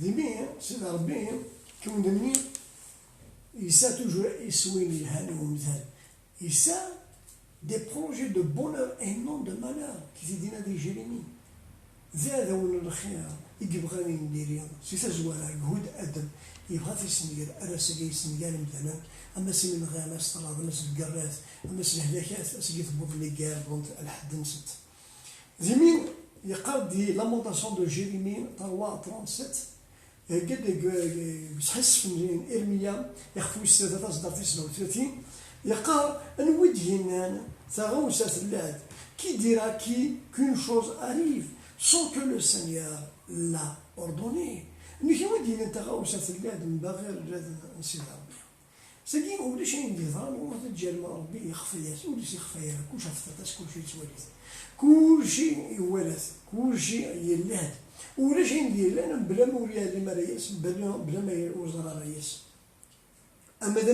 ذي سيدي ربي كون دني يسا توجور يسوين الهان ومثال يسا دي بروجي دو بونور اي نون دو مالور كي تيدينا دي جيريمي زاد ون الخير يبغاني ندير سي سا زوارا جهود ادم يبغى تيسنير اراسا يسنير مثلا اما سي من غير ناس طلاب ناس الكراس اما سي هذاك سي تبوظ لي كار بونت لحد نسيت زمين يقال دي لامونطاسيون دو جيريمي 37 قد بتحس في ارميا يخفو السادة تصدر 39 يقال ان ودينا تغوسات اللاد qui dira qu'une chose arrive sans que le Seigneur l'a ordonné. Nous qui dit أنت غوسات اللاد من بغير نسيت ربي. ساكين ولا شيء نظام وما تجال ربي يخفيات ولا شيء يخفيات كلشي عفتاش كلشي يتوالد كلشي يوالد كلشي يلاد ولا شيء ندير انا بلا موليا اللي ما رياس بلا ما وزراء رياس اما ذا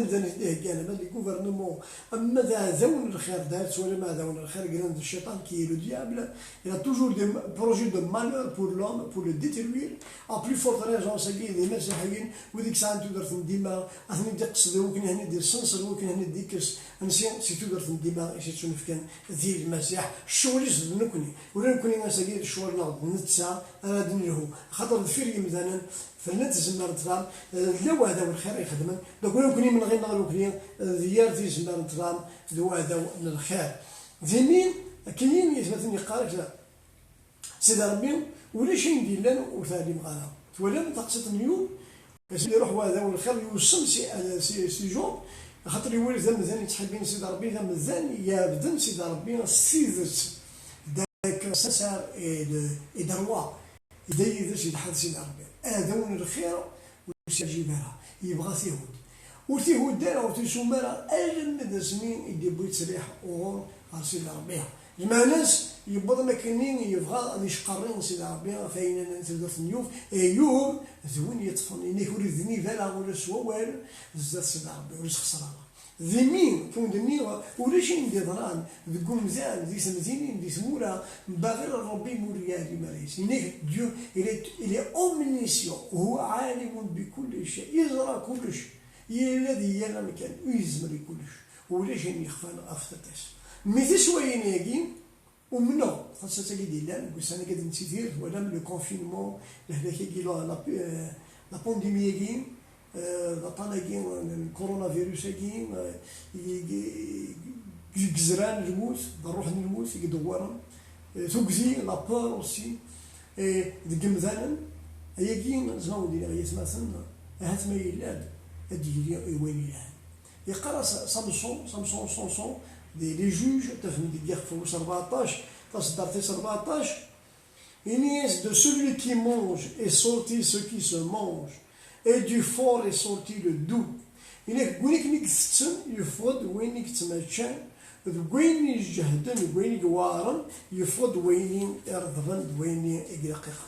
كان هذا لي غوفرنمون اما ذا ذون الخير دارت ولا ما ذون الخير قال الشيطان كي لو ديابل il a toujours des projets de malheur pour l'homme pour le détruire à plus forte raison ساكي دي مسيحيين وديك الساعه تقدر تنديما اثني تقصد ممكن هنا دير سنسر ممكن هنا ديكس انسان سي تقدر تنديما شي تشوف كان ذي المسيح الشغل يزد نكوني ولا نكوني نساكي الشغل ناض نتسا راه له خاطر الفيري مثلا فلنت زمر ترام لو هذا الخير يخدم دوك ولا كوني من غير نغلو كلين ديال زمر ترام دو هذا الخير ذمين كاين يثبتني قالك سيدي ربي ولا شي ندير لنا وثاني مغانا ولا تقصد اليوم يروح هذا الخير يوصل سي جون خاطر يولي مثلا يتحبين سيدي ربي مازال يابدن سيدي ربي سيدت داك سسار اي دروا يدير شي حد سيدي ربي هذا الخير ويجيبها يبغى تيهود وتيهود دار وتيسومرا اجمد سنين يدي بغيت تسريح وغور سيدي ربي جمع ناس يبغى ما كاينين يبغى يشقرين سيدي ربي فاين تقدر نيوف ايوب زوين يطفن انك ولدني فلا ولا سوا والو زاد سيدي ربي ولا خسرانه ذمين كون دني ولا شي ندير ضران تقول مزال دي سمزينين دي سموره باغي ربي موريا لي ماريس انك ديو الي اومنيسيون وهو عالم بكل شيء يزرى كل شيء الذي يعلم كان ويزمر كل شيء ولا شيء يخفى افتتاش مي شويه ناقين ومنو خاصة كي ديال نقول انا قاعد نسيتير ولا من لو كونفينمون هذاك كي لا بانديمي كي طالاكي الكورونا فيروس كي جزران الموت نروح نموت يدورن توكزي لابور اوسي ديك مثلا هي كي زناو ديال هي مثلا هات ما يلاد ادي وين يقرا سامسون لي جوج تفهم ديال في 14 تصدر 14 Inès de celui qui mange est sorti ce qui se mange et du fort est sorti le doux. إنك وينك نكتسن يفرض وينك تمشان وين يجهدن وين يوارن يفرض وين يرضبن وين يقلقق.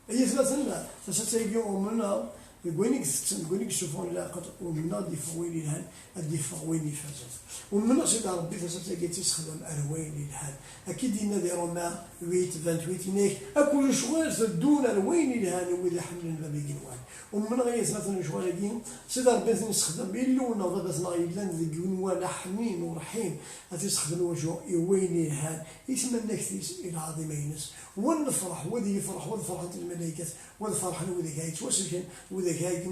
أي ثلاثة فستيجي أمنا وينك تكتسن وينك يشوفون لاقط ومنا ديفوين الهان الديفوين يفازن ومنا سيدي ربي فستيجي تستخدم أروين الهان أكيد إن ذي رما ويت 28 إنك أكل شغال دون أروين الهان وإذا حملنا ما بيجنوان ومن غير مثلا شغالين سيدي ربي نستخدم إلونا ضبطنا إلا نذكرون ولا حنين ورحيم أتستخدم وجه يوين الهان يتمنى كثير إلى عظيمينس ونفرح وذي يفرح وفرحة الملائكة والفرح وذي كاي توسكن وذي كاي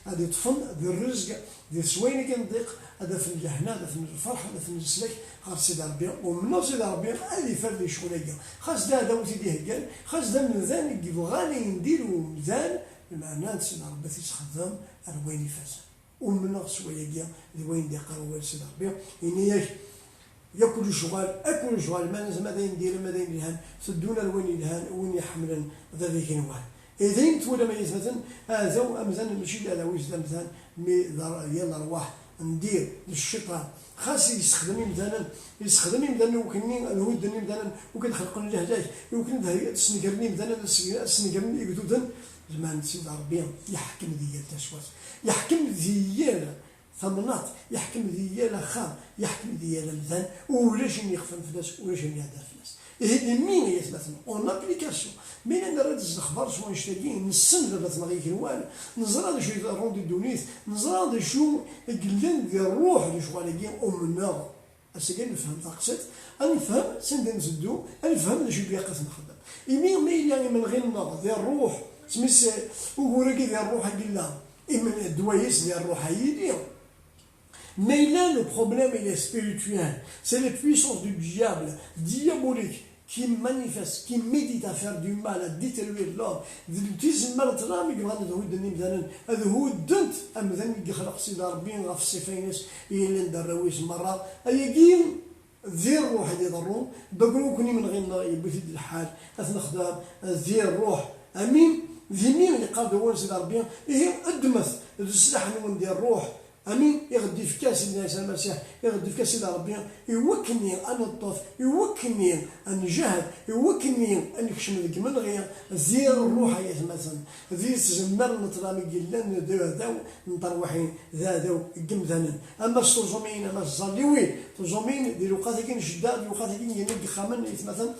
هذا طفن ذي الرزق ذي سوين كنضيق هذا في الجهنة هذا في الفرح هذا في السلك خاص سيدي ربي ومن سيدي ربي هذه فرد شغلية خاص هذا وسيدي هكال خاص ده ميزان يبغاني نديرو ميزان بمعنى سيدي ربي تيستخدم الوين يفاز ومن شوية الوين ديقا سيدي ربي يعني ياكل شغال اكل شغال ما لازم هذا يندير ماذا يندير سدونا الوين يلهان وين يحملن ذلك نوال اذا تولى ما مثلا هذا امزان ماشي على وجه مثلا مي يلا رواح ندير للشيطان خاص يستخدم مثلا وكني الهود مثلا وكنخلق لهجاج وكن تسنكرني مثلا تسنكرني يقدودن زمان سيدي ربي يحكم ديال تشواس يحكم ديال ثمنات يحكم ديال خام يحكم ديال المثال ولاش يخفن فلاس ولاش يهدر فلاس هذه مين هي مثلا اون ابليكاسيون مين انا راه الخبر شو نشتاقين نسن دابا تنغي كلوان نزرع شو روندي دونيس نزرع شو قلن ديال الروح اللي شغال كاين امنا اسكان نفهم تاقصت نفهم سند نزدو نفهم شو بيا قسم نخدم يمين ما يعني من غير النظر ديال الروح سميس وراكي ديال الروح قلنا من الدوايس ديال الروح هي Mais là, le problème, il est spirituel. C'est les puissances du diable, diabolique, qui manifestent, qui méditent à faire du mal, à détruire l'homme. تيز مرت رامي قبل هذا هو الدنيا مثلا هذا هو الدنت مثلا يخلق سيدي ربي غف السيفينس إلى ندرويش مرة أيقين ذي الروح اللي يضرون بقولوا كوني من غير يبث الحال أثنخدم ذي الروح أمين ذي مين اللي قال دور سيدي ربي هي أدمث السلاح نون ديال الروح امين يغدي في كاس الناس المسيح يغدي في كاس ربي يوكلني ان نطف يوكلني ان نجاهد يوكلني ان نكشم ذيك من غير زير الروح يا مثلا ذي تجمر نطرامي قلان ذاو نطروحين ذاو قمثنا اما الصوزومين اما الزاليوين الصوزومين ديال وقات كاين شداد وقات كاين ينق خامن مثلا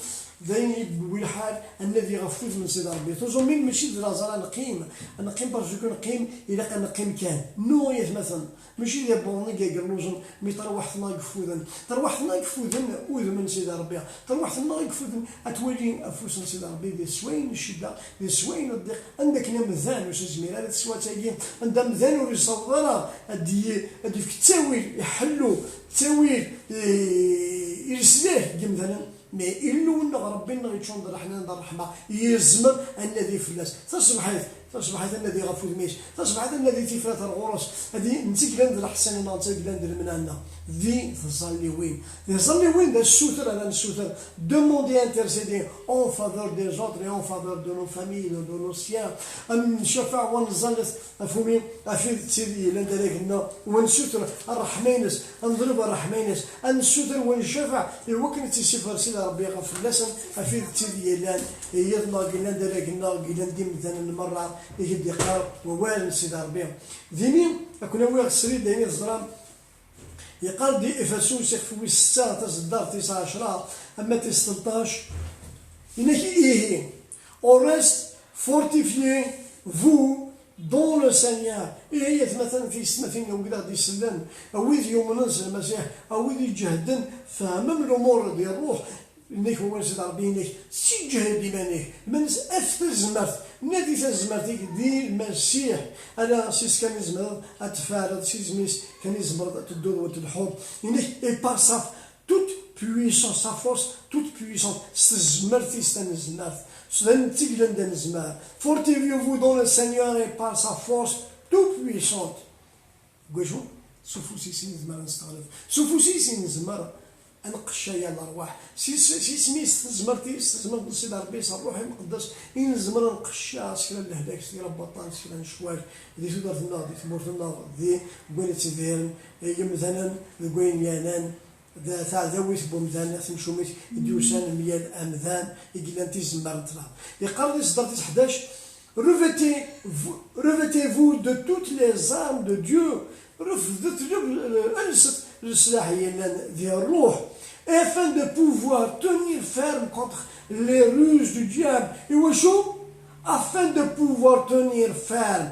ذاين بالحال الذي غفوز من سيد ربي توزومين ماشي درازا نقيم نقيم باسكو نقيم الا كان نقيم كان نو يا مثلا ماشي ديال بوني كيقرنوزن مي تروحتنا يقفوذن تروحتنا يقفوذن اوذ من سيد ربي تروحتنا يقفوذن اتولي افوس من سيد ربي ديال سوين الشده ديال سوين الضيق عندك مزان واش زمير هذا السوا تاعي عندها مزان ويصورها هادي في التاويل يحلوا التاويل يرسليه مثلا مي إلو إن ربي نغيتشون در حنا در الرحمة يزمر الذي فلاس تصبحت الذي غفوز ميش تصبحت الذي تفلات الغرس هذه نتيجة در حسن نتيجة در مننا ذي تصلي وين تصلي وين دا السوتر أنا السوتر demander intercéder en faveur des autres et en faveur de nos familles de nos siens نشفع ونزلت أفهمي أفيد تسيدي لندريكنا ونسوتر الرحمينس نضرب الرحمينس نسوتر ونشفع الوكن تسيفر سيد ربي غفر لسن أفيد تسيدي لان يضنا قلنا دريكنا قلنا ديم ذن المرة يجد قار ووالد سيد ربي ذينين أكون أول السريد ديني الزرام يقال دي إفسوس يخفوي 6 تصدر 19 أما 13 إنك إيه on reste fortifié vous dans le Seigneur إيه مثلا في سنتين يوم قدر دي سلان أويد يوم ننزل المسيح أويد يجهدن فهمم الأمور ديال الروح إنك هو سيد ربي إنك تجهد إيمانك من أفتر زمرت نادي زمرتك دي المسيح أنا سيس كان يزمر أتفارد سيس ميس كان يزمر تدور وتلحوم إنك إي بار ساف توت puissance sa force toute puissante زمرتي ستنزمرت سلنتيك لندنزمر fortifiez-vous dans le Seigneur et par sa force toute puissante قوشو سوفوسي سينزمر نستغلف سوفوسي سينزمر انقشا يا الارواح سي سميس زمرتي زمرت سيدي ربي الروح المقدس ينزمر نقشا سكرا لهداك سكرا بطان سكرا نشواك دي سودرت النار دي تمورت النار دي بوينت سيفيرن مثلا بوين يانان ذا تاع ذويت بومذان ثمشوميت ديوسان ميال امذان يقلان تيزمر نطلع يقرر صدرت 11 revêtez-vous de toutes les armes de Dieu afin de pouvoir tenir ferme contre les ruses du diable. Et afin de pouvoir tenir ferme.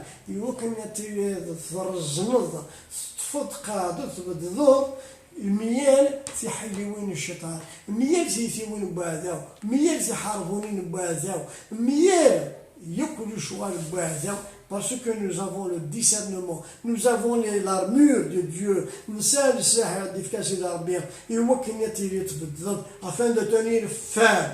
الميال تيحلوين الشيطان الميال تيثيوين بوعداو الميال تيحاربونين بوعداو الميال ياكلوا شوال بوعداو parce que nous avons le discernement, nous avons l'armure de Dieu, afin de tenir ferme,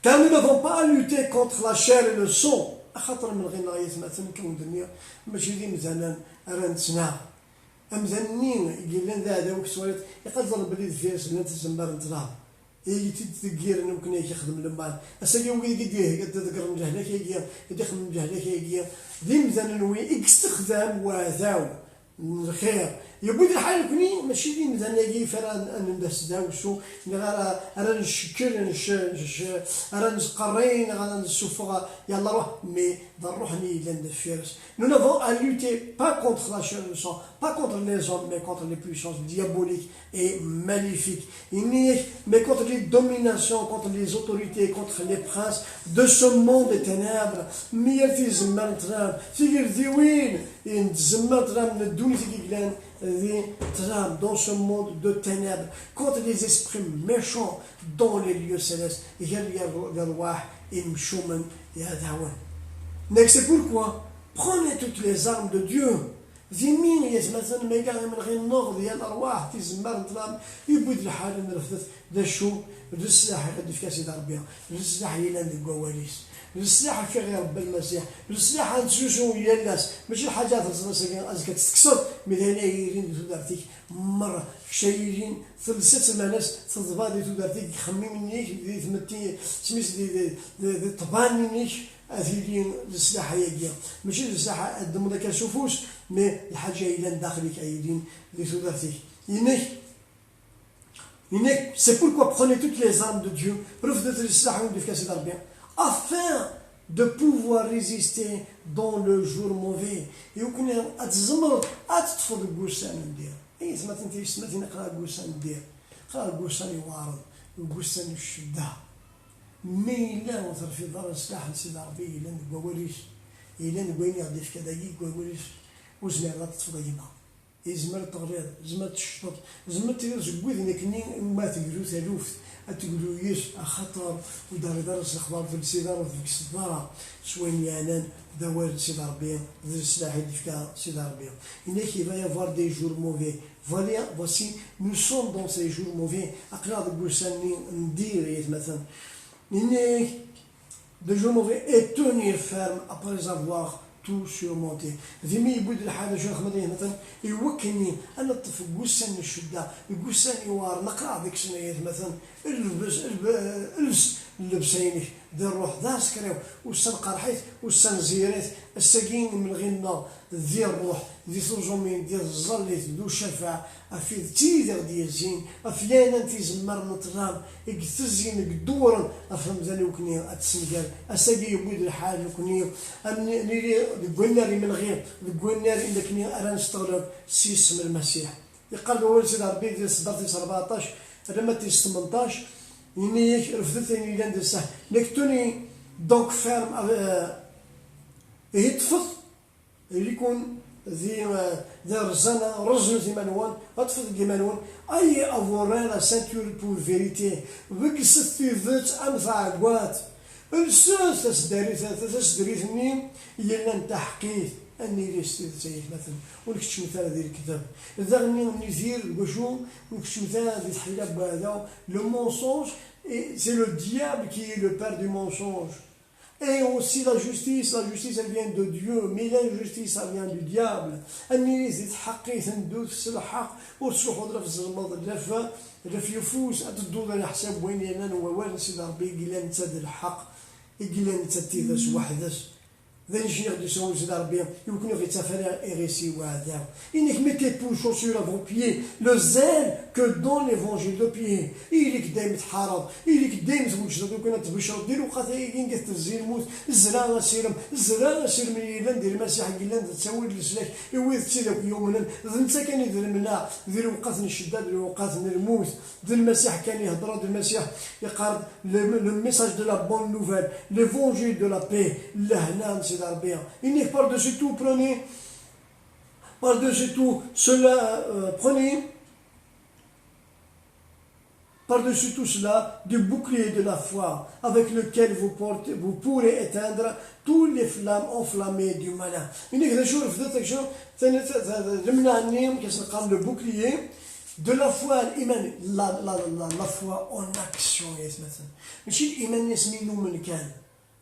car nous n'avons pas à lutter contre la chair et le sang. أمزنين يقولون ذا ذوك سوالف يقدر بليد فيرس بلان تزمر نتراه يتدقير ممكن يخدم المال السجون قديه قد تذكر من جهلك يجي يدخل من جهلك يجي ذي مزنن وي استخدام وذاو الخير يبود الحال كوني ماشي دي مثلا كي فرا ندس داوسو راه نشكر راه نقرين راه نسوفغ يلا روح مي نروح ني لندفيرس. Nous n'avons à lutter pas contre la chair du sang, pas contre les hommes, mais contre les puissances diaboliques et maléfiques. Mais contre les dominations, contre les autorités, contre les princes de ce monde des ténèbres. ميرتي زمرترام تيجي ذيوين زمرترام من الدنيا تيجي ذي ترام dans ce monde de ténèbres, contre les esprits méchants dans les lieux célestes. C'est pourquoi prenez toutes les armes de Dieu. زمين مثلا ما يقال من غير النور ديال الارواح تيزمر نظام يبود الحال نرفض ذا شو السلاح اللي في كاسي ربي السلاح هي عند الكواليس السلاح في غير رب المسيح السلاح عند سوسو هي الناس ماشي الحاجات ازكى تكسر مثلا يرين تدارتيك مره شايلين ثلثه ناس تضبادي تدارتيك خممنيك تمتي سميت دي طبانينيك اثيرين السلاح هي ماشي السلاح الدم ذاك الشوفوش مي الحاجه الى داخلك ايدين اللي تدارتيك c'est pourquoi prenez toutes les armes de Dieu afin de pouvoir résister dans le jour mauvais. Et vous connaissez أتزمر أتطفو الجوسان ندير. أي سمعتي نقرأ الجوسان ندير. قرأ الجوسان يوارد الجوسان الشدة. مي لا وثر في دار السلاح نسيد ربي إلا نقوليش إلا نقولي غادي في كذا يقوليش وزمر لا تطفو ديما. يزمر التغريض زمر الشطط زمر تيرزقوي ذنكني ما تقولوا ثالوث تقولوا يش خطر ودار درس الاخبار في السيدار وفي الصداره شوين يعنان دوار سيد ربي ذي السلاح اللي فيها سيد ربي. Il va y avoir des jours mauvais. Voilà, voici, nous sommes dans ces jours mauvais. أقرأ الجوساني ندير مثلا des jours mauvais et tenir ferme après avoir tout surmonté. ذمي يبود الحاجة شو خمدين مثلا يوكلني أنا طف جوسان الشدة جوسان يوار نقرأ ذيك سنة مثلا البس اللبسينك ذي الروح ذا سكريو والسن قرحيت والسن زيريت الساقين من غينا ذي الروح ذي ثوزومين ذي الظليت ذو الشفاعة أفيد تيدر ديال الزين أفيانا تيزمر نطرام إكتزين قدورا أفهم ذاني وكني أتسنقال أساقي يبود الحال وكني نيري قلناري من غير قلناري إلا كني أرى نستغرب سيسم المسيح يقال أول سيد ربي ديال صدرتي 14 لما تيس 18 ينيك رفضتني لان دسه نكتوني دونك فيرم يتفض اللي يكون ذي رزانة رزن ذي منوان أطفض ذي منوان أي أفورين لا سانتور بور فيريتي بك ستي ذات أنفع عقوات الساس تسدريثني يلا انت حقيت اني ريستي زي مثلا ونكتش مثال هذه الكتاب اذا غني نزير وشو ونكتش مثال هذه الحلاب هذا لو مونسونج c'est le diable qui est le père du mensonge. Et aussi la justice elle vient de Dieu, mais l'injustice elle vient du diable. اني زيد حقي تندوز في الحق وتروح وضرب في الزلمض الرف يفوس تدوز على حساب وين انا ووالد سيدي ربي قال انت الحق قال انت تيذاس وحدس ذا نجير دو سون سيدي ربي يمكن في تفرع اريسي وهذا انك mettez pour chaussures à vos pieds le zèle que dans l'évangile de Pierre إليك دايم تحارب إليك دايم توجد وكنا تبشر ديرو قاتلين قت الزين موت الزرا سيرم إلا ندير المسيح قلنا تسوي السلاك يويذ تسيدك يومنا انت كان يدير منا دير وقات الشدة دير وقات الموت دير المسيح كان يهضر دير المسيح يقارب le message de la bonne nouvelle l'évangile de la paix لهنا سيدي ربي إنك par-dessus tout par-dessus tout cela prenez par-dessus tout cela du bouclier de la foi avec lequel vous pourrez éteindre toutes les flammes enflammées du malin. إنك نشوف ذاتك شنو رمنا عنيم كيسنقام le bouclier de la foi الإيمان la foi en action مثلا ماشي الإيمان يسمينو من كان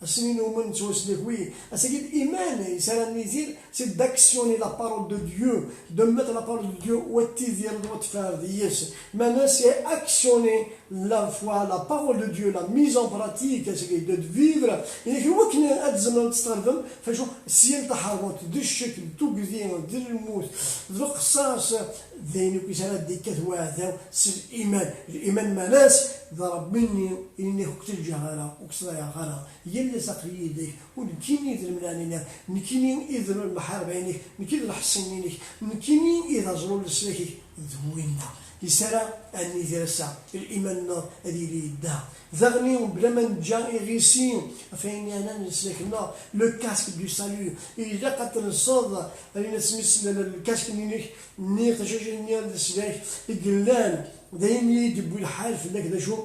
السنين ومن توسلك وي أسيد إيمان يسال نزير سي d'actionner la parole de Dieu de mettre la parole de Dieu وتيزير وتفار يس maintenant c'est actionner la foi, la parole de Dieu, la mise en pratique, de vivre. Et هو كنا أتزمن تستخدم فشو سيل تحرمت دي الشكل تو قديم دي الموت ذو قصاص ذينك يسال ديكات واحدة الإيمان ما ناس ضرب مني إني وقت الجهالة وقت الجهالة يلا سقي يديك ونكيني إذا منانينا نكيني إذا المحاربينك نكيني الحسنينك نكيني إذا زرول السلاكي ذوينا يسرى أن يدرسها الإيمان هذه اللي يدها ذغني بلا ما نجا يغيسين فين أنا نسلكنا لو كاسك دو سالو إذا قتل الصوت أنا سميت الكاسك ني قشاش ني السلاك يقلان دايما يدبو الحال في ذاك ذا شو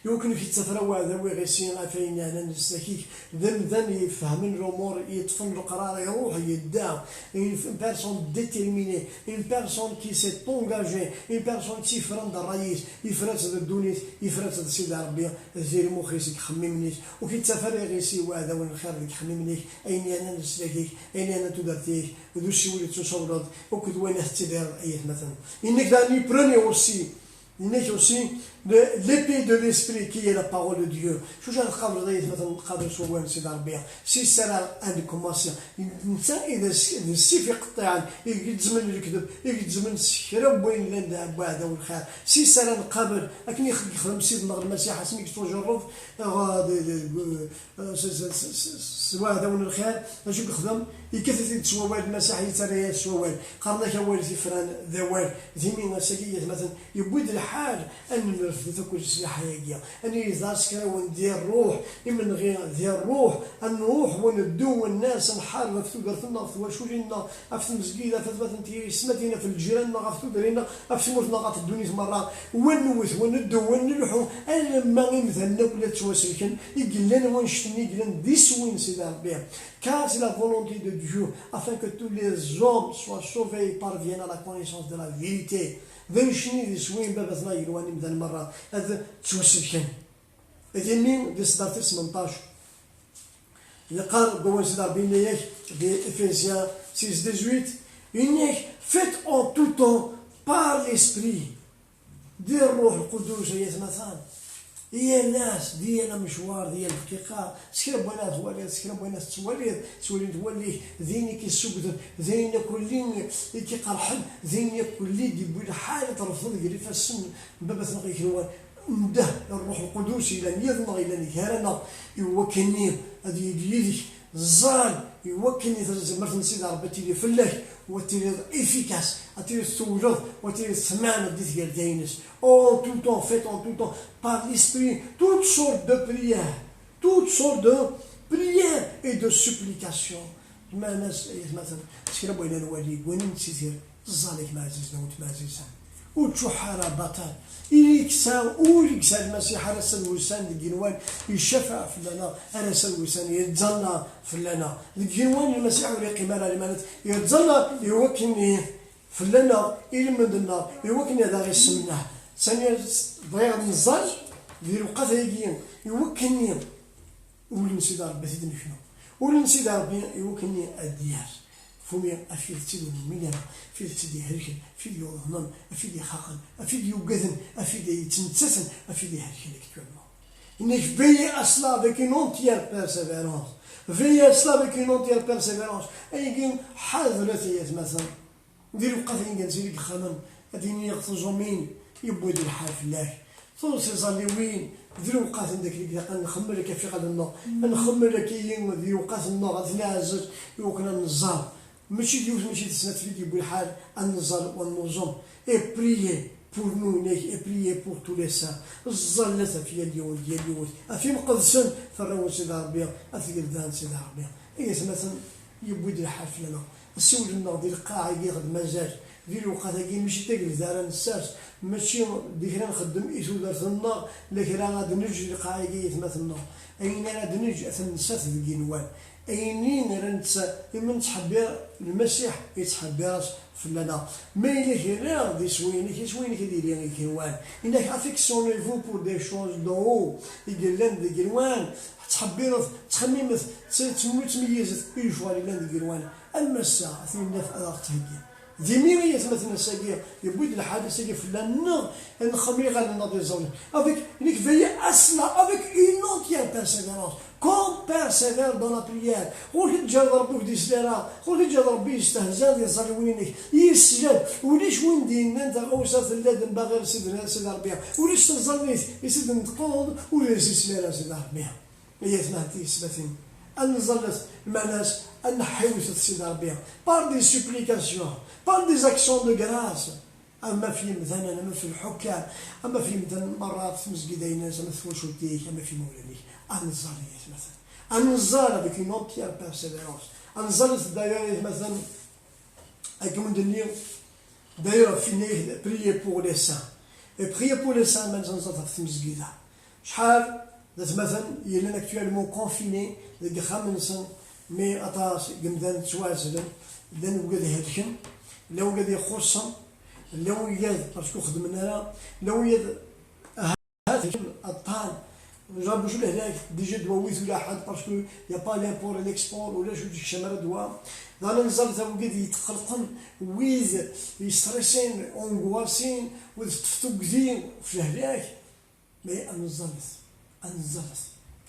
يمكن في التفرع هذا ويغيسين فين أنا نسلكيك ذن يفهمن الأمور يطفن القرار يروح يدعم une personne déterminée une personne qui s'est engagée une personne qui فرند الرئيس يفرس الدنيا يفرس السيد ربي زير مخيسك خممنيش وكي تسافر يغيسي وهذا وين الخير لك خممنيش أين أنا نسلكيك أين أنا تدرتيك ذو الشيء اللي تصورت وكد وين اختبار أي مثلا إنك داني بروني أوسي Il est aussi l'épée de l'esprit qui est la parole de Dieu. شو جا القبر ضيت مثلا قبر سوان سيد ربيع سي سرا عندكم ماسيا الانسان اذا السيف يقطع يجزمن الكذب يجزمن الشرب وين لان بعد والخير سي سرا القبر لكن يخدم سيدنا المسيح سميك توجرف سوا هذا من الخير شو يخدم يكثر تسوال المسيح يتريا السوال قرنا كوال في فران ذوال ذيمين مساكيه مثلا يبود الحال ان نرفض كل شيء حقيقيه ان يزاس كان وندير الروح من غير ديال الروح ان نروح وندو الناس نحارب في درتنا في وشولينا في المسجد في انت سمعتينا في الجيران في درينا في مرتنا غات الدنيا مره ونوث وندو ونلحو لما مثلنا ولا تواسلكن يقول لنا ونشتني يقول لنا ديس وين سيدي ربي car c'est la volonté de Dieu afin que tous les hommes soient sauvés et parviennent à la connaissance de la vérité. ذنشني ذي سوين بابثنا يرواني مثل مرة هذا توسلكن هذا مين دي صدارتي 18 يقال قوان سيدار بينيك دي Ephésiens 6-18 إنك faites en tout temps par l'esprit دي الروح القدوس هي مثلا هي الناس ديالنا مشوار ديال الحقيقه سكر بغينا تواليد سكر بغينا تولي ذيني كيسوقد ذيني كلين كيقرحل ذيني كلي ديال حاله ترفض قريفه السن بابا تنقي كيوان نده الروح القدس الى يضمر الى نكارنا يوكلني هذه يديك الزال يوكلني مرت سيدي ربي تيلي فلاح وتيلي افيكاس تيلي توجد وتيلي سمان ديال داينس en tout temps fait en tout temps par l'esprit toutes sortes de prières et de supplications ما ناس مثلا سكر بغينا نولي وين نسيتير الزالك ما عزيزنا وتمازيزا وتشحر بطل إليكسا المسيح رأس الوسان الجنوان يشفع فلنا رأس الوسان يتزلى فلنا الجنوان المسيح ولي قمالة لمانت يتزلى يوكني فلنا إلى من النار يوكني هذا غير سمناه ثانيا ضيع النزال ديال وقت هيجين يوكني ولن سيدي ربي سيدنا شنو ولن سيدي ربي يوكني الديار فمي أفيد تيدو المليان أفيد تيدي هركن أفيد يوضنان أفيد يخاقن أفيد يوقذن أفيد يتنتسن أفيد يهركن actuellement إنك veillez à cela avec une entière persévérance veillez à cela avec une entière persévérance أي حاضرة مثلا ندير وقت نزيد خمم هادين يغتزو مين يبود الحال في الله ثلث صليوين ذرو وقات عندك اللي نخمر لك في غد النار نخمر لك ذي وقات النار غادي نعزل يوكنا النزال ماشي ديوز ماشي تسنات في يبو الحال النزال والنظم اي بريي pour nous et prier pour tous les saints الظلة في اليوم ديال اليوم في مقدسن في الروس سيدي ربي في قلدان سيدي ربي اي مثلا يبود الحال لنا السول النار ديال القاعة ياخذ مزاج ديال الوقت هاكي ماشي تجلس على النساس ماشي ديك نخدم ايسو درت النار لكن غادي نجي القاعة مثلا اين غادي نجي النساس ديال الجنوان اينين رنت من تحبير المسيح يتحبير فلنا ما إلا غير دي سوينك ديالي الجنوان انك افيكسيونيفو بور دي شوز دو يقول لنا دي الجنوان تحبير تخممت تميزت اي جوار لنا دي الجنوان اما الساعه ثمن في ادار تهجي ديميري مثلا ساقي يبويد الحادث ساقي فلان نخمي غير ناضي زون avec une veille asna avec une entière persévérance comme persévère dans la prière قول تجا ربي ودي سلارة قول تجا ربي يستهزأ يصلي وينك يسجد وليش وين دينا انت غوصات اللادن باغي سيد ربي وليش تصلي يسد نتقود وليش سلارة سيد ربي هي سمعتي سباتين أن نزلت المعناس أن نحيوس سيد ربي par des supplications par des actions de grâce اما في مثلا اما في الحكام اما في مثلا مرات في مسجدين ناس اما في وشوتيك اما في مولانيك انزاليت مثلا انزال avec une entière persévérance انزلت دايره مثلا اكمل اليوم دايره فيني prier pour les saints et prier pour les saints مثلا نزلت في المسجد شحال ذات مثلا يلان اكتوالمون كونفيني ذاك 5 سنين مي اطاس قمدان توازن لان وقاد هادشم لو وقاد يخصم لو ياد باسكو خدمنا لو ياد هذا الطان جابوا شو لهناك ديجا دواويت ولا حد باسكو يا با لامبور ليكسبور ولا شو ديك الشمال دوا انا نزلت وقاد يتقلقن ويز يستريسين اونغواسين وتفتوكزين في لهناك مي انزلت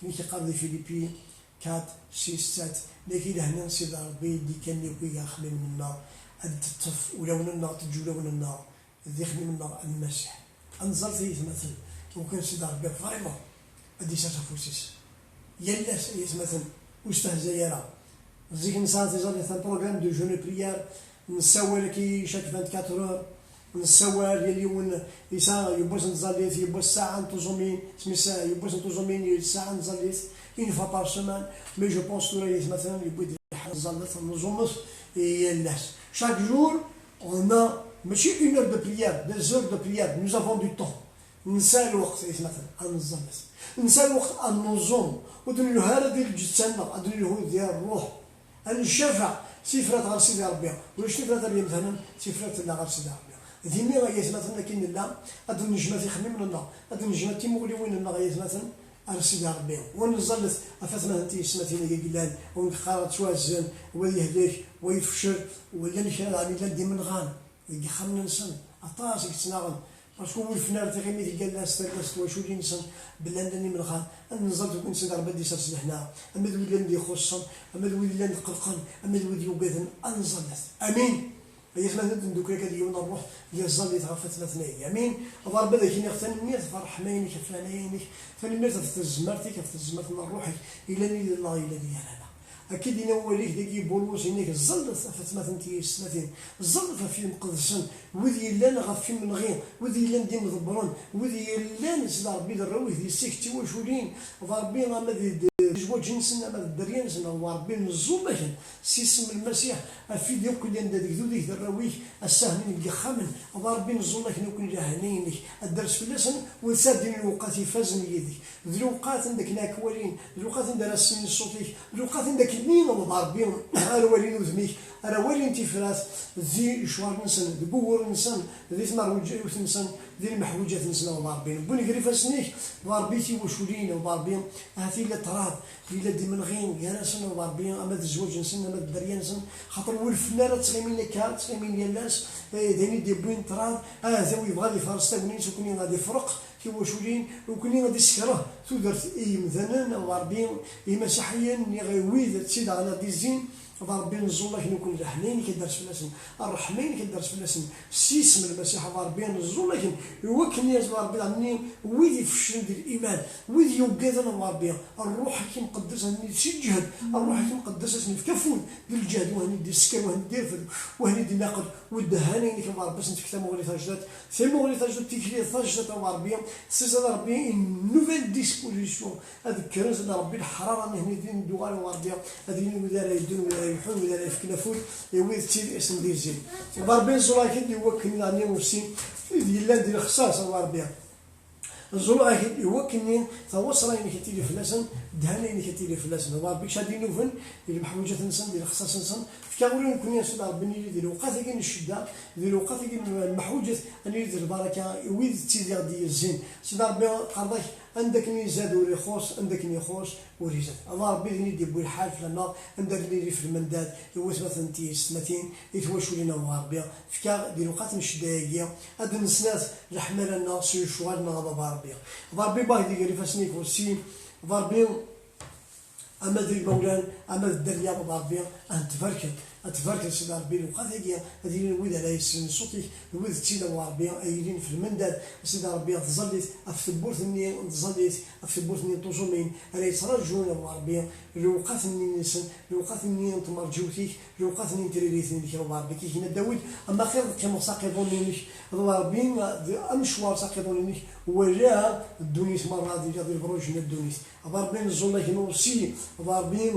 كي كيقال فيليبين 4 6 7 لكن لهنا سيدي ربي دي كان يقول يا خلي من النار الطف ولو من النار تجو لو من النار ذيخني من النار المسيح انزلت هي مثلا وكان سيدي ربي فريمون ادي ساتا فوسيس يلاس هي مثلا واستهزا يرى زيك نسات زاد في بروغرام دو جون بريير نسوى لك شاك 24 اور نسوى اليوم يسا يبوس نزاليت يبوس ساعه نتوزومين سميسا يبوس نتوزومين ساعه نزاليت une fois par semaine mais je pense que مثلا يبوس نزاليت نزومس يلاس chaque jour on a ماشي une heure de prière des heures de prière nous avons du temps نسى الوقت مثلا نزاليت نسى الوقت النظام ودير له هذا ديال الجسد ادير له ديال الروح الشفع سفرات غير سيدي ربي واش سفرات اللي مثلا سفرات لا غير سيدي ربي ديما غيا مثلا كاين لا هاد النجمات يخمم من الله هاد النجمات تيمولي وين الله غيا مثلا ارسل ربي ونزلت افاتنا انت سمعتي لي قلال ونقرا توازن ويهديك ويفشل ولا نشال على لا دي من غان يخمن نسن عطاس يتناغن باسكو الفنان تغيمي قال لا استرست واش ولي نسن بلندني من غان نزلت وكنت سيدي ربي دي سرسل هنا اما الولي ندي خصم اما الولي لا نقلقن اما الولي وقاذن انزلت امين هي مثلا دوك هكا اليوم نروح ديال الظل يتغفت مثنايا امين ضرب هذاك يختن مير فرح ماينك فلانينك فلمير تفتز مرتك تفتز مرت روحك الى الله الى ديالنا اكيد ينوليك ديك بولوس هناك الظل فات مثلا تيسنتين الظل في مقدسن وذي لان غفي من غير وذي لان ديم ضبرون وذي لان سيدي ربي درويه دي سيكتي وشولين ضربين ما جوا جنسنا ما الدريان سنا وربي نزومه سيسم المسيح في ديك كل عند ديك ذيك درويه السهمين الخمن ضربين نزومه نكون جهنينك الدرس في اللسن وسادين الوقات يفازن يديك الوقات عندك ناكوالين الوقات عند راسين صوتيك الوقات عندك مين ضاربين الوالين وذميك الوالين تفراس ذي شوار نسن بور نسن ذي ثمر وجه نسن ذي المحوجات نسن وضاربين بوني قريفه سنيك ضاربيتي وشولين وضاربين هاتي الى تراب الى دي من غين يا نسن وضاربين اما الزواج نسن اما الدريان نسن خاطر والفنانه تسغيمين لك تسغيمين يلاس ديني دي بوين تراب هذا ويبغى يفرس تاونين سكونين غادي يفرق كيواشولين وكلين غادي يسكره تودرت اي مثلا ضاربين اي مسيحيا غيويد تسيد على ديزين ضاربين الزوله كي نكون الحنين كيدرس في الاسم الرحمين كيدرس في الاسم سيسم المسيح ضاربين الزوله كي يوكلني ضاربين عني ويدي في ديال الايمان ويدي يوقظنا ضاربين الروح كي مقدسه ني تجهد الروح كي مقدسه ني في كفول ديال الجهد وهني ديال السكر وهني ديال الفد وهني ديال النقد والدهانين كي ضاربس نتكتب مغري تاجدات في مغري تاجدات تيكلي تاجدات ضاربين سي ربي نوفيل ديسبوزيسيون هذاك كرز ربي الحراره هنا دين دوار ضاربين هذه ولا يدون يحون ولا يفكنا فول يويد تي اسم ديال زين ضاربين زولا كي يوكلني راني وسين ديال ديال الخصاصه ضاربين الزولا كي يوكلني توصل انك تيلي فلاسن دهانين كي تيلي فلاسن ضاربي شادي نوفن المحوجات نسن ديال الخصاص نسن كاولين كنا نصدر بني ديال الوقت كاين الشده ديال الوقت كاين المحوجات اني ديال البركه ويد تيدير ديال الزين صدر ربي قرضك عندك ني زاد وري خوص عندك ني خوص وري زاد الله ربي ني ديال الحال فلان عندك ني في المنداد يوس مثلا تيستمتين يتواشوا لنا ربي فكا ديال الوقت الشدايقيه هاد الناس الحمل لنا سي شوال بابا ربي باغي دير فاسني كرسي ربي اما ذي مولان اما الدنيا بابا أتفرك سيدي ربي الوقت هذه الويد على يسن صوتي الويد تيلا وربي أيلين في المنداد سيدي ربي تظليت أفتبورت مني تظليت أفتبورت مني توزومين على يترجون وربي الوقت مني نسن الوقت مني تمرجوتيك الوقت مني تريريتني لك ربي كي هنا داوود أما خير كما ساقيضون ليك ربي أمشوار ساقيضون ليك ولا الدنيس مرة ديال البروج من الدنيس ربي نزول لك نوصي ربي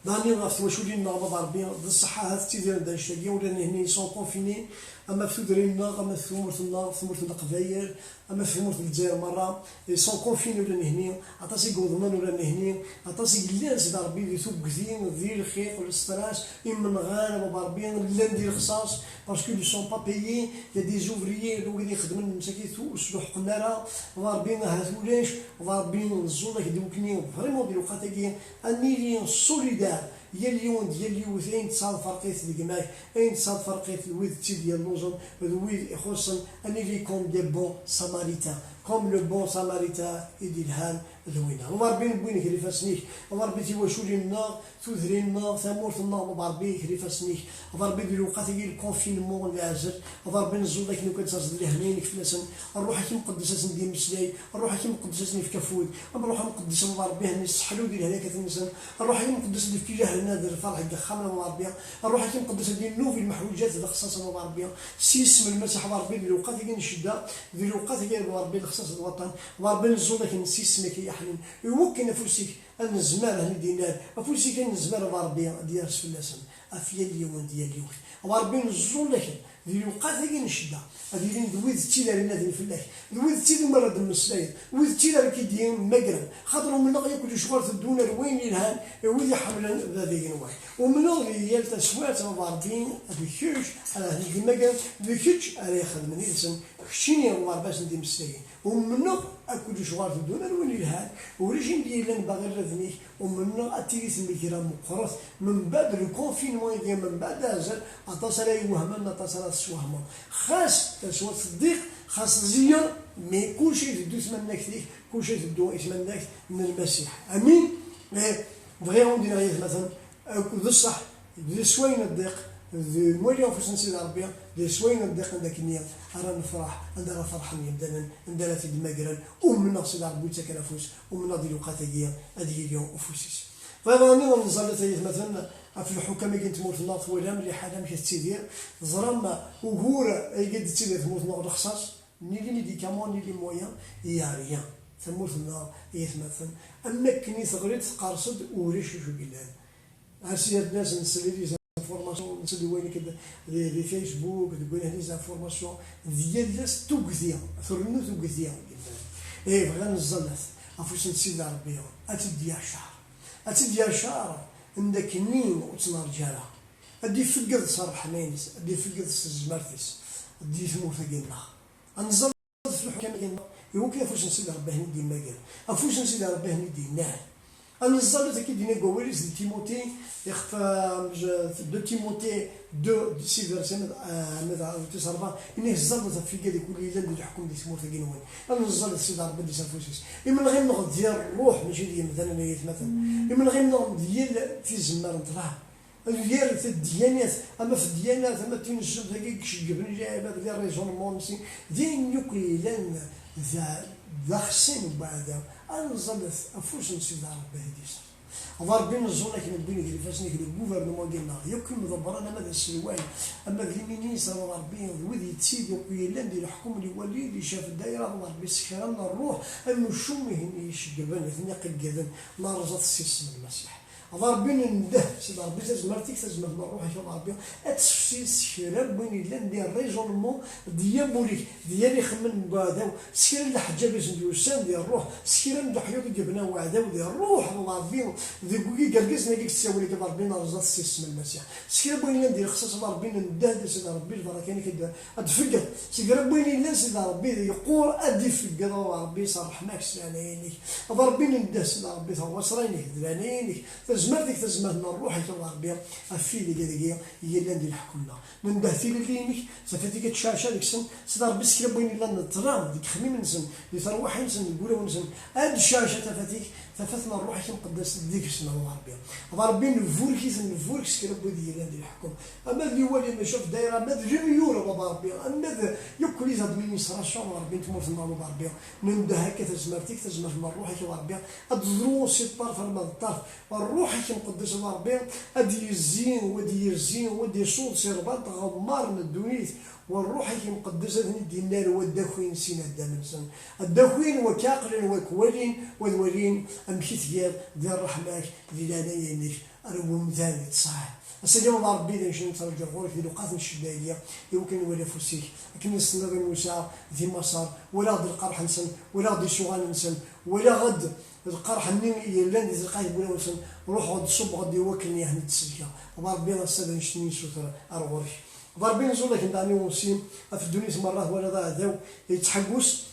داني غاف واش ولينا بابا ربي بالصحة هاد تيدير دا الشاقي ولا هنا سون كونفيني اما في درينا اما في مورتنا في مورت القبايل اما في مورت الجزائر مرة سون كونفيني ولا هنا عطاسي كوضمان ولا هنا عطاسي لا سيدي ربي اللي ثوب كثير دير الخير ولا ستراس اما نغال بابا ربي لا ندير خصاص باسكو لي سون با بايي يا دي زوفريي اللي ولي يخدموا المساكين وسلو حقنا بابا ربي هاتولاش بابا ربي نزول لك دوكني فريمون ديال الوقت كي اني لي سوليدار هي اليوم ديال اليوث اين تصاد فرقيت ديك اين تصاد فرقيت الويد تي ديال لوزون الويد يخصن اني لي كوم دي بون ساماريتان كوم لو بون ساماريتان يدي الهان ذوينا هما ربي نبوينك اللي فاسنيك هما ربي تيواشوا لي النار تودري النار ثمورت النار هما ربي اللي فاسنيك هما ربي ديال الوقت ديال الكونفينمون اللي عزل هما ربي نزول لك نو كتزاد لي هنينك فلاسن الروح كي مقدسه ندير مسلاي الروح كي مقدسه في كفود الروح مقدسه هما ربي هني الصحلو ديال هلاكه النسان الروح كي مقدسه في جهلنا ديال الفرح ديال خامله هما ربي الروح كي مقدسه ديال نوفي المحوجات ديال الخصاصه هما ربي سي اسم المسيح هما ربي ديال الوقت ديال الشده ديال الوقت ديال ربي الخصاص الوطن هما ربي نزول لك نسي اسمك يا حنين يمكن افوسيك ان الزمان هني دينار افوسيك ان الزمان ربي ديال فلاسن افيا اليوم ديال اليوم وربي نزول لك ديال الوقت ديال الشده هذه دويد تيلا لنا ديال فلاح دويد تيلا مرض المسلايد دويد تيلا كي ديال مقرن خاطر من غير كل شوار تدونا الوين الهان ويلي حملا ذاك نواح ومن غير تسوات ربي بكيش على هذيك مقرن بكيش على يخدم نيسن شيني هو باش ندير مسلايد ومن كل شوار تدونا الوين الهان وريجيم ديال باغي رذنيك ومن اتيريس الميكرا مقرص من بعد الكونفينمون ديال من بعد ازل اتصل يوهمنا اتصل السوهمه خاص تسوى صديق خاص زيان مي كلشي تدو تمناك فيك كلشي تدو يتمناك من المسيح امين فريمون دينا غير مثلا ذو الصح ذو سوين الضيق ذو مولي انفسنا سيدي ربي ذو سوين الضيق عندك النيه انا نفرح عندنا فرحان يبدانا عندنا في المقرن ومن سيدي ربي تاكل افوس ومن ديال الوقت هذه اليوم افوسيس فغادي نزل مثلا في الحكام كي تموت النار ولا ملي حاجه مشات تيدير زرام وهور قد تيدير تموت النار رخصاص ني لي ميديكامون ني لي مويان يا ريان تموت النار مثلا اما كني صغريت قارصد وريش شو قلان عسير الناس نسالي لي انفورماسيون نسالي وين كذا لي فيسبوك تقول هذه انفورماسيون ديال الناس توكزيا ثرنو توكزيا قلان بغا نزلت افوش نسيد ربي اتدي شهر اتدي شهر عندك نين وتصنع رجالها ادي فقد صار حنينس ادي فقد الزمرتيس ادي ثمور ثقيلنا انزل في الحكام قلنا يمكن افوش نسيد ربي هني دي ماكل افوش نسيد ربي هني دي ناه انزل كي دينا قواليس دي تيموتي يخفى دو تيموتي دو سيفر سنه ماذا تسربا اني زلت في كذا كل ليله اللي تحكم دي ثمور ثقيلنا انزل سيد ربي دي سافوسيس من غير نغ ديال الروح ماشي ديال مثلا من غير نغ ديال في الزمار نطلع ديال الديانات اما في الديانات اما تنشد هكاك شقبني جايبات ديال ريزونمون نسي ديال نيوكليلان ذا خصين بعدا انزلت افوش نسيد ربي هديس ربي نزول لك نبيني اللي فاسني كده الجوفرنمون ديالنا يمكن مدبرنا ماذا السلوان اما لي مينيستر ربي ودي تسيد ويلان ديال الحكم اللي ولي اللي شاف الدائره ربي سكرنا الروح انه شومي هني يشقبن هني قدن ما رجعت السيس من المسيح الله ربي ننده سيدي ربي تزمرتك تزمر من روحك الله ربي اتسفسيس شراب وين الا ندير ريزونمون ديال موليك ديال يخمن بعدا سكير الحجه باش نديوسان ديال الروح سكير ندو حيوط جبنا وعدا ديال الروح الله ربي ذيك كي قرقزنا ديك تساوي لك ربي نرزا اسم المسيح سكير بوين ندير خصوص الله ربي ننده سيدي ربي البركه كي ادفقر سكير بوين الا سيدي ربي يقول ادي فقر الله ربي صرح ماك سلانينك الله ربي ننده سيدي ربي هو صرينك دلانينك تزمرتك تزمر من روحك الله ربي افيلي كذا هي اللي ندير حكمنا من دهتي لينك صافي كتشاشا ديك السن سيدي ربي سكر بوين الا نترام ديك خميم نسن اللي تروح نسن نقول ونسن هاد الشاشه تفاتيك تفتنا الروح المقدس ديك السن الله ربي الله ربي نفورك نفورك سكر بوين الا ندير الحكم اما اللي والي ما شوف دايره اما جميور الله ربي اما يكل زاد من يسرا الله ربي تموت مع الله ربي ننده هكا تزمرتك تزمر من روحك الله ربي ادرو سي طرف المطرف روحك المقدس الله ربي ادي الزين ودي الزين ودي صوت سربات غمار من الدويت والروحك المقدس ديالنا هو الداخوين سينا الدمنسن الداخوين وكاقلين وكوالين وذوالين امشيت ديال رحماك ديال انايانك ارو مثال صح السلام الله ربي اذا شنو ترجع غورك في لقات الشدايه يمكن ولا فوسيك لكن السنه موسى ذي مسار ولا غد القرح نسن ولا غد شغال نسن ولا غد القرح نين يلا ندير قايد ولا نسن روح غد الصبح غد يوكلني هنا التسلكه الله ربي السنه نشتني سوتر ارغورك ضربي نزول لك نتاعني وسيم في الدنيا مرات ولا ضاع ذاو يتحقوس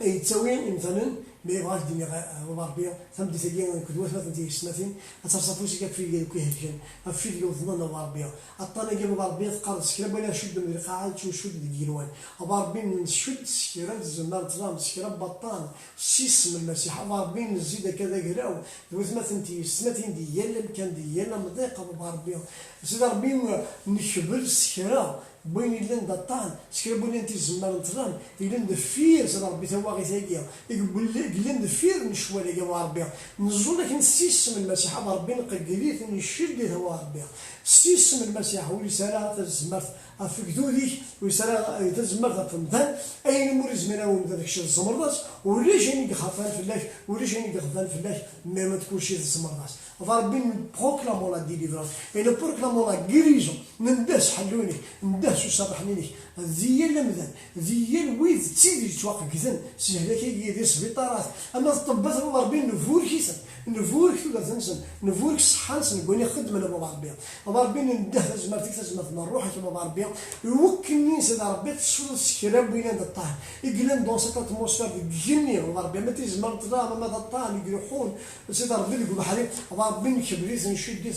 يتساوي مثلا ما يبغاش الدنيا غربيه ثمدي تاكي كدوات مثلا سنتين تصرفوا شي كفي كيهجن في اليوم ظننا غربيه عطانا جاب غربيه تقرض سكره ولا شد من القاعات شد ديالوان غربي نشد سكره الزمار ترام سكره بطان سيس من المسيح غربي نزيد كذا كراو دوات مثلا سنتين ديال كان ديال مضيقه غربيه سيدي ربي نشبل سكره بوين إلا ندطان سكر بوين انتي زمان نتران إلا ندفير سيدي ربي توا غي تاكيا يقول إلا ندفير نشوالي يا ربي نزول لك نسيس من المسيح ربي نقليت نشد توا ربي سيس من المسيح ولي سالا تزمرت في كدوديك ويسالا تزمرت في المثال أي نمور زمينا ومداك الشيء الزمرداس ولا جاني خافان فلاش ولا جاني خافان فلاش ما تكون شي الزمرداس ربي بروكلامون لا ديليفرانس اي لو بروكلامون لا غيريزون نداس حلوني نداس وصرحني ذي المذن ذي الويد تسيدي توقع كذن سهلك يدي سبيطارات اما الطبات ربي نفوركيسن نفورك ولا تنسن نفورك صحانسن قولي خدمه لابو ربي ربي نداه زمرتك تزمت من روحك ابو ربي يوكلني سيدي ربي تصل سكرا بين الطاه يقلن دون سيت اتموسفير جيني ربي ما تزمرت لا ما الطاه يروحون سيدي ربي يقول بحالي ربي نكبريت نشديت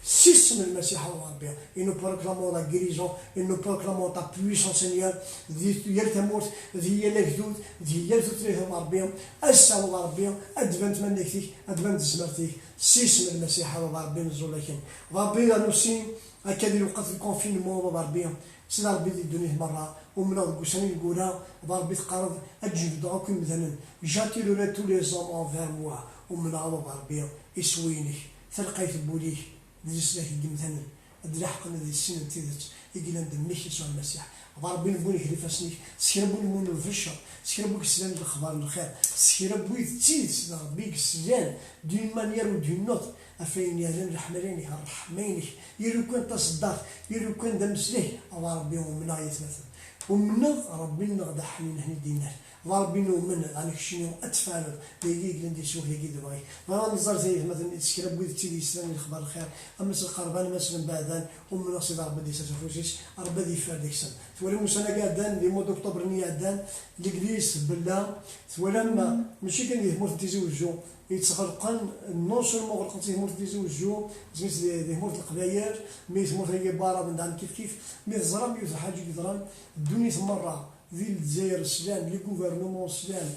سيس من المسيح ربي انو بروكلامون لا غريزون انو بروكلامون تا بويسون سينيور ديال تموت ديال الجدود ديال تطريح ربي اسال ربي ادفنت منك ادفنت زمرتك سيس من المسيح ربي نزول لكن ربي نوسي هكذا وقت الكونفينمون ربي سيدي ربي الدنيا مره ومن القسنين يقولها ربي تقرض اجيب دعوك مثلا جاتي لو تو لي زوم انفير موا ومن ربي يسويني تلقيت بوليك ديس لك مثلا الحق الذي السنه تيدت يقول عند المشي يسوع المسيح ربي نبوني كلي فاسنيك سكربو المون الفشر سكربو السلام الاخبار الخير سكربو تيس ربي السلام دون مانيير و دون نوت افين يا الرحمنين الرحمينك يلو كان تصدق يلو كان دمسليه ربي ومن مثلا ومن ربي نغدا حنين هني دينار ربي نؤمن عليك شنو اتفعل دقيق ندير شوف دقيق دبي ما نزار زي مثلا تسكر بغيت تيدي يسلم الخبر الخير اما القربان مثلا بعدا ومن نصيب ربي دي سافوسيس ربي دي فار ديك السنه تولي مسنا قادان لي مود اكتوبر ني عدان ليغليس بلا تولما ماشي كان يهمر تيزوجو يتخلقن نون سولمون غلقت يهمر تيزوجو زيت يهمر القباير مي يهمر هي بارا من عند كيف مي الزرام يوز حاجه يضران الدنيا مره ذي الجزائر السلام لي غوفرنمون السلام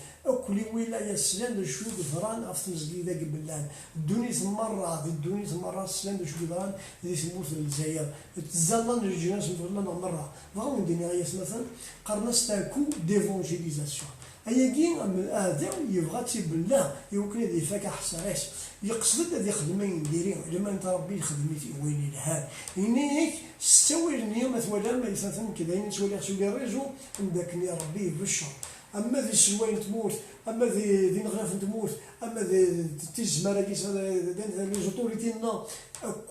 كل ولايه السلام شويه ظهران في مسجد قبلان الدنيا مره ذي الدنيا مره السلام شويه ظهران ذي سموت الجزائر تزالنا الجناس مثلا مره فهم الدنيا مثلا قرناس تاكو ديفونجيليزاسيون اياكين هذا يبغى تيبلا يمكن يدير فاك حساس يقصد هذه خدمه نديريها لما انت ربي خدمتي وين لها هناك استوي اليوم مثلا ما يسافن كذا نتولي شويه الرجو عندك يا ربي بالشر اما ذي السواين تموت، اما ذي نغرف تموت، اما ذي تيزمر كيس لي زوتوريتينا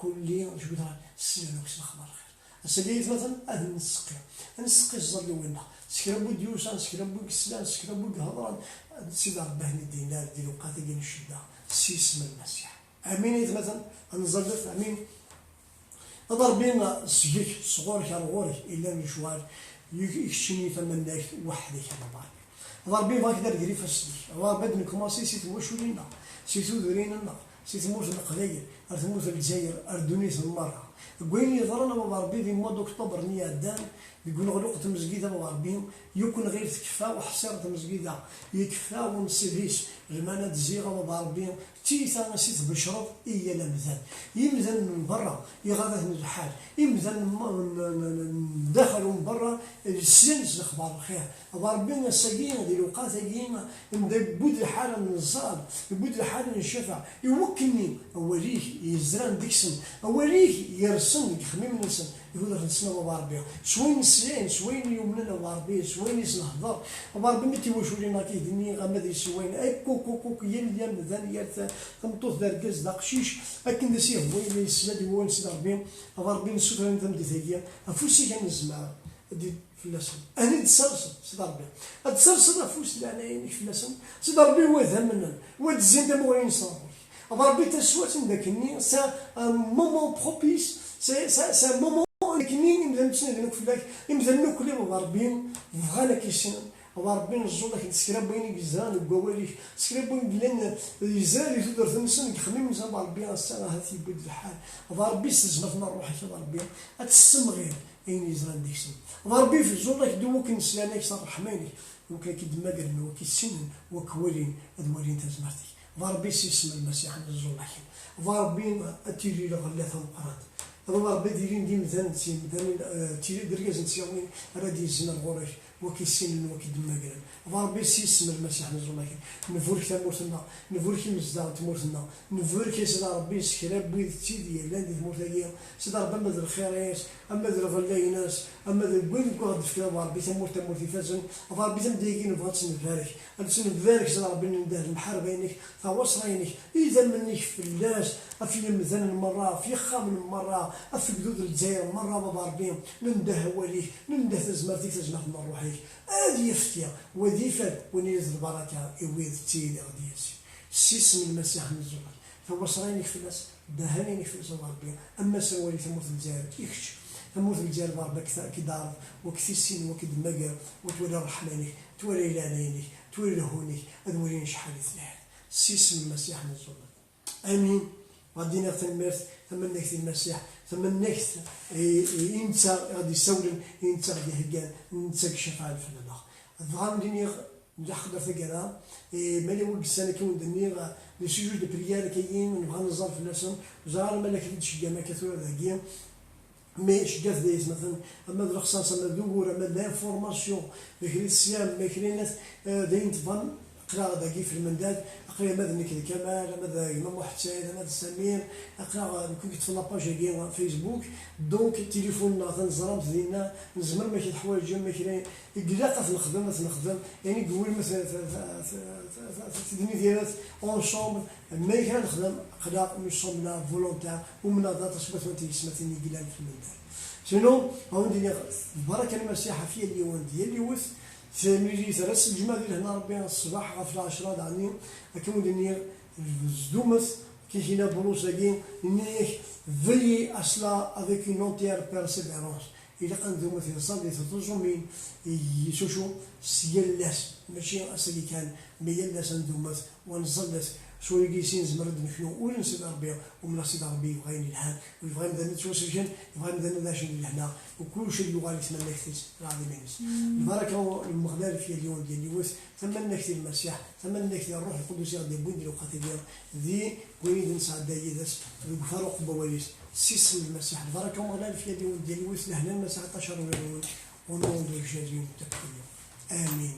كل شو بدها سلوك اخبار خير. السيد مثلا هذا نسقي الزر اللي وينها سكربو ديوسان سكربو كسلان سكربو هضران سيدي رباه الدينار ديال وقاتي ديال الشده سيسم المسيح امين. مثلا نزلت امين ضربين سجيك صغور كالغورك الا مشوار يكشني ثمنك وحدك انا ضربين ما كدار ديري فاسدي ضربين كوماسي سي تموشو لينا سي تودرينا سي تموت القضيه تموت الجزائر اردونيس المره قويني ضرنا ضربين في مود اكتوبر نيا دان يقول غلوق تمزقيده ضربين يكون غير تكفى وحصير تمزقيده يكفى ونسيبيش المانا تزيغه ضربين تيتا نسيت بشرط إيا لمثال يمثل من برا يغادر من الحال يمثل من داخل ومن برا السنس الأخبار الخير ضاربين السقيمة ديال الوقات قيمة يبود الحالة من الزاد يبود الحالة من الشفع يوكلني أوليك يزران ديكسن أوليك يرسم يخمم نسن يقول لك نسنا ضاربين شوين نسيان شوين يومنا ضاربين شوين نهضر ضاربين متي واش ولينا كيدني غامد شوين أي كوك يلي مثلا يرث تمطوط داركاز داقشيش لكن داسيه هو اللي يسلد هو نسيت ربي نسوتها انت مديتها افوسي كان نزمع دي فلاسن انا نتسرسل سيدي ربي تسرسل افوس لا عينيك فلاسن سيدي ربي هو ذمنا هو تزين دابا وين صار ربي تسوات داكني سا مومون بروبيس سا مومون كني نبدا نتسنى فلاك نبدا ناكل ربي فغانا كيسن ربي نزول لك سكراب بيني بزان وقواليك سكراب بين بلان يزال يدور ثمسن يخمم نزام ربي السنه هاتي بود الحال ربي استجمعنا روحك ربي اتسم غير اين يزران ديكسن ربي في زول لك دوك نسلانك صار رحمانك وكا كيدماقر وكيسن وكوالين ادوالين تزمرتي ربي سيسم المسيح نزول لك ربي اتيري لغلاثه مقرات ربي ديرين دي مثلا تيري دركاز نتساوين راه يزنا غورك وكيسين وكيدماقرن ربي سيسم المسيح نزول لك نفورك تمورتنا نفورك مزدان تمورتنا نفورك سيدي ربي سكراب بويد تيدي لاندي تمورتاكيا سيدي ربي اما ذا الخيريس اما ذا الغلايناس اما ذا بوين كوغد في ربي تمورتي فازن ربي تمديكين بغات نبارك نبارك سيدي ربي نداه المحاربينك فوصرينك اذا منك فلاس في مثلا مره في خام مره في قدود الجزائر مره بابا ربي ننده وليك ننده تزمرتك تزمرت من روحك هذه فتيا وظيفه ونيز البركه يويد تيلي غدياسي سيسم المسيح نزول فوصرينك فلاس دهانينك في ربي اما سوالي تموت الجزائر يكش تموت الجزائر ربي كي دار وكثي السين وكدمقر وتولي رحمانك تولي لانينك تولي لهونك ادولين شحال يتلاحل سيسم المسيح نزول امين غادي تنمرت تمنيت المسيح تمنيت انت غادي يسولن انت غادي هكا انت كشفاء الفنانه فغادي نحضر في كلام مالي ولد السنه كون دني لي سيجو دو بريير كاين نبغى نزار في الناس زار مالك تشجع ما كثر ذاكيا مي شجات دايز مثلا اما الرخصاص اما الدور اما لانفورماسيون ماكري الصيام ماكري ناس داين تبان قرا داكي في المنداد قرا ماذا نكري كمال ماذا امام واحد سعيد ماذا سمير قرا كنت في لاباج ديال فيسبوك دونك التليفون تنزرم ديالنا نزمر ماشي الحوايج ما كاين يقلا نخدم يعني قول مثلا في الدنيا ديالات اون شومبر ما كان نخدم قرا مش شومبر فولونتير ومناضه تصبت تيسمتني قلا في المنداد شنو هون البركه المسيحه في اليوم ديالي وث ملي ترس الجمعة ديال هنا ربي الصباح في 10 دعني كيما دنيا زدومت كيجينا بروس كاين نيك فيي اصلا افيك اون اونتيير بيرسيفيرونس الى قندومت يصلي توجور مين يشوشو سيلاس ماشي اصلي كان ميلاس ندومت ونزلت شويه كيسين زمرد نحيو ونسيت ربي ومن سيد ربي وغاين الحال ويبغي نبدا نتوسجن يبغي نبدا ناشي لهنا وكل شيء يبغى يتمنى كثير العظيم البركه المغلال في اليوم ديال اليوث تمنى كثير المسيح تمنى كثير الروح القدس غادي بوين ديال الوقت ديال ذي بوين نسعد دايداس بفاروق بواليس سيسم المسيح البركه المغلال في اليوم ديال اليوث لهنا المسيح 11 ونون ديال جازيون تكفيو امين.